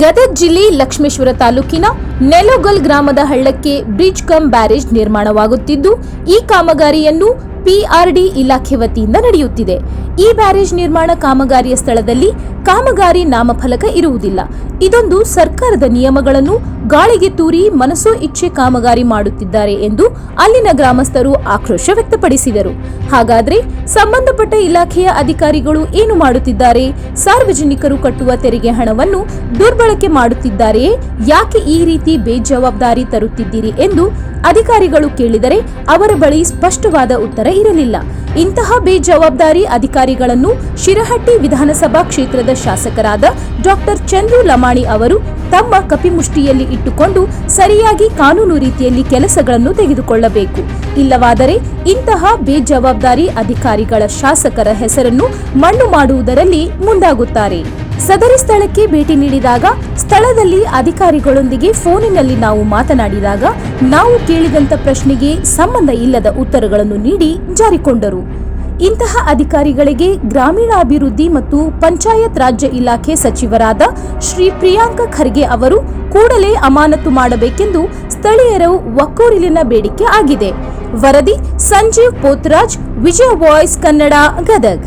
ಗದಗ ಜಿಲ್ಲೆ ಲಕ್ಷ್ಮೇಶ್ವರ ತಾಲೂಕಿನ ನೆಲೋಗಲ್ ಗ್ರಾಮದ ಹಳ್ಳಕ್ಕೆ ಬ್ರಿಡ್ಜ್ ಕಮ್ ಬ್ಯಾರೇಜ್ ನಿರ್ಮಾಣವಾಗುತ್ತಿದ್ದು, ಈ ಕಾಮಗಾರಿಯನ್ನು ಪಿಆರ್ಡಿ ಇಲಾಖೆ ವತಿಯಿಂದ ನಡೆಯುತ್ತಿದೆ. ಈ ಬ್ಯಾರೇಜ್ ನಿರ್ಮಾಣ ಕಾಮಗಾರಿಯ ಸ್ಥಳದಲ್ಲಿ ಕಾಮಗಾರಿ ನಾಮಫಲಕ ಇರುವುದಿಲ್ಲ. ಇದೊಂದು ಸರ್ಕಾರದ ನಿಯಮಗಳನ್ನು ಗಾಳಿಗೆ ತೂರಿ ಮನಸೋ ಇಚ್ಛೆ ಕಾಮಗಾರಿ ಮಾಡುತ್ತಿದ್ದಾರೆ ಎಂದು ಅಲ್ಲಿನ ಗ್ರಾಮಸ್ಥರು ಆಕ್ರೋಶ ವ್ಯಕ್ತಪಡಿಸಿದರು. ಹಾಗಾದ್ರೆ ಸಂಬಂಧಪಟ್ಟ ಇಲಾಖೆಯ ಅಧಿಕಾರಿಗಳು ಏನು ಮಾಡುತ್ತಿದ್ದಾರೆ? ಸಾರ್ವಜನಿಕರು ಕಟ್ಟುವ ತೆರಿಗೆ ಹಣವನ್ನು ದುರ್ಬಳಕೆ ಮಾಡುತ್ತಿದ್ದಾರೆಯೇ? ಯಾಕೆ ಈ ರೀತಿ ಬೇಜವಾಬ್ದಾರಿ ತರುತ್ತಿದ್ದೀರಿ ಎಂದು ಅಧಿಕಾರಿಗಳು ಕೇಳಿದರೆ ಅವರ ಬಳಿ ಸ್ಪಷ್ಟವಾದ ಉತ್ತರ ಇರಲಿಲ್ಲ. ಇಂತಹ ಬೇಜವಾಬ್ದಾರಿ ಅಧಿಕಾರಿಗಳನ್ನು ಶಿರಹಟ್ಟಿ ವಿಧಾನಸಭಾ ಕ್ಷೇತ್ರದ ಶಾಸಕರಾದ ಡಾಕ್ಟರ್ ಚಂದ್ರು ಲಮಾಣಿ ಅವರು ತಮ್ಮ ಕಪಿಮುಷ್ಟಿಯಲ್ಲಿ ಇಟ್ಟುಕೊಂಡು ಸರಿಯಾಗಿ ಕಾನೂನು ರೀತಿಯಲ್ಲಿ ಕೆಲಸಗಳನ್ನು ತೆಗೆದುಕೊಳ್ಳಬೇಕು. ಇಲ್ಲವಾದರೆ ಇಂತಹ ಬೇಜವಾಬ್ದಾರಿ ಅಧಿಕಾರಿಗಳ ಶಾಸಕರ ಹೆಸರನ್ನು ಮಣ್ಣು ಮಾಡುವುದರಲ್ಲಿ ಮುಂದಾಗುತ್ತಾರೆ. ಸದರಿ ಸ್ಥಳಕ್ಕೆ ಭೇಟಿ ನೀಡಿದಾಗ ಸ್ಥಳದಲ್ಲಿ ಅಧಿಕಾರಿಗಳೊಂದಿಗೆ ಫೋನಿನಲ್ಲಿ ನಾವು ಮಾತನಾಡಿದಾಗ ನಾವು ಕೇಳಿದಂತ ಪ್ರಶ್ನೆಗೆ ಸಂಬಂಧ ಇಲ್ಲದ ಉತ್ತರಗಳನ್ನು ನೀಡಿ ಜಾರಿಕೊಂಡರು. ಇಂತಹ ಅಧಿಕಾರಿಗಳಿಗೆ ಗ್ರಾಮೀಣಾಭಿವೃದ್ಧಿ ಮತ್ತು ಪಂಚಾಯತ್ ರಾಜ್ಯ ಇಲಾಖೆ ಸಚಿವರಾದ ಶ್ರೀ ಪ್ರಿಯಾಂಕ ಖರ್ಗೆ ಅವರು ಕೂಡಲೇ ಅಮಾನತು ಮಾಡಬೇಕೆಂದು ಸ್ಥಳೀಯರ ಒಕ್ಕೊರಲಿನ ಬೇಡಿಕೆ ಆಗಿದೆ. ವರದಿ ಸಂಜೀವ್ ಪೋತ್ರಾಜ್, ವಿಜಯ ವಾಯ್ಸ್ ಕನ್ನಡ, ಗದಗ್.